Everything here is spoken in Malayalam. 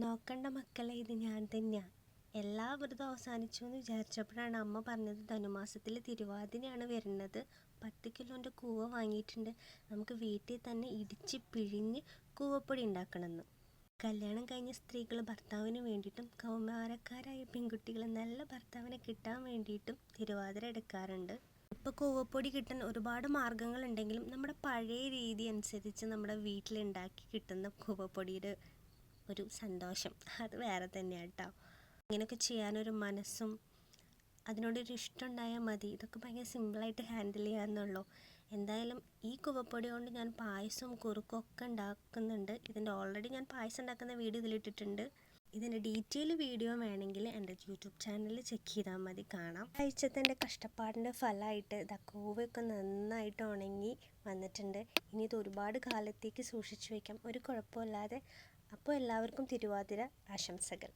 നോക്കണ്ട മക്കളെ, ഇത് ഞാൻ തന്നെയാണ്. എല്ലാ വ്രതം അവസാനിച്ചു എന്ന് വിചാരിച്ചപ്പോഴാണ് അമ്മ പറഞ്ഞത് ധനുമാസത്തിൽ തിരുവാതിരയാണ് വരുന്നത്. 10 കിലോൻ്റെ കൂവ വാങ്ങിയിട്ടുണ്ട്. നമുക്ക് വീട്ടിൽ തന്നെ ഇടിച്ച് പിഴിഞ്ഞ് കൂവപ്പൊടി ഉണ്ടാക്കണമെന്ന്. കല്യാണം കഴിഞ്ഞ സ്ത്രീകൾ ഭർത്താവിന് വേണ്ടിയിട്ടും കൗമാരക്കാരായ പെൺകുട്ടികൾ നല്ല ഭർത്താവിനെ കിട്ടാൻ വേണ്ടിയിട്ടും തിരുവാതിര എടുക്കാറുണ്ട്. ഇപ്പോൾ കൂവപ്പൊടി കിട്ടാൻ ഒരുപാട് മാർഗ്ഗങ്ങളുണ്ടെങ്കിലും നമ്മുടെ പഴയ രീതി അനുസരിച്ച് നമ്മുടെ വീട്ടിലുണ്ടാക്കി കിട്ടുന്ന കൂവപ്പൊടിയുടെ ഒരു സന്തോഷം അത് വേറെ തന്നെയാണ് കേട്ടോ. ഇങ്ങനെയൊക്കെ ചെയ്യാനൊരു മനസ്സും അതിനോടൊരു ഇഷ്ടം ഉണ്ടായാൽ മതി. ഇതൊക്കെ ഭയങ്കര സിമ്പിളായിട്ട് ഹാൻഡിൽ ചെയ്യാമെന്നുള്ളൂ. എന്തായാലും ഈ കൂവപ്പൊടി കൊണ്ട് ഞാൻ പായസവും കുറുക്കും ഒക്കെ ഉണ്ടാക്കുന്നുണ്ട്. ഇതിൻ്റെ ഓൾറെഡി ഞാൻ പായസം ഉണ്ടാക്കുന്ന വീഡിയോ ഇതിലിട്ടിട്ടുണ്ട്. ഇതിൻ്റെ ഡീറ്റെയിൽ വീഡിയോ വേണമെങ്കിൽ എൻ്റെ യൂട്യൂബ് ചാനലിൽ ചെക്ക് ചെയ്താൽ മതി, കാണാം. ആഴ്ചത്തെ കഷ്ടപ്പാടിൻ്റെ ഫലമായിട്ട് ഇതാ കൂവയൊക്കെ നന്നായിട്ട് ഉണങ്ങി വന്നിട്ടുണ്ട്. ഇനി ഇത് ഒരുപാട് കാലത്തേക്ക് സൂക്ഷിച്ചു വയ്ക്കാം, ഒരു കുഴപ്പമില്ലാതെ. അപ്പോൾ എല്ലാവർക്കും തിരുവാതിര ആശംസകൾ.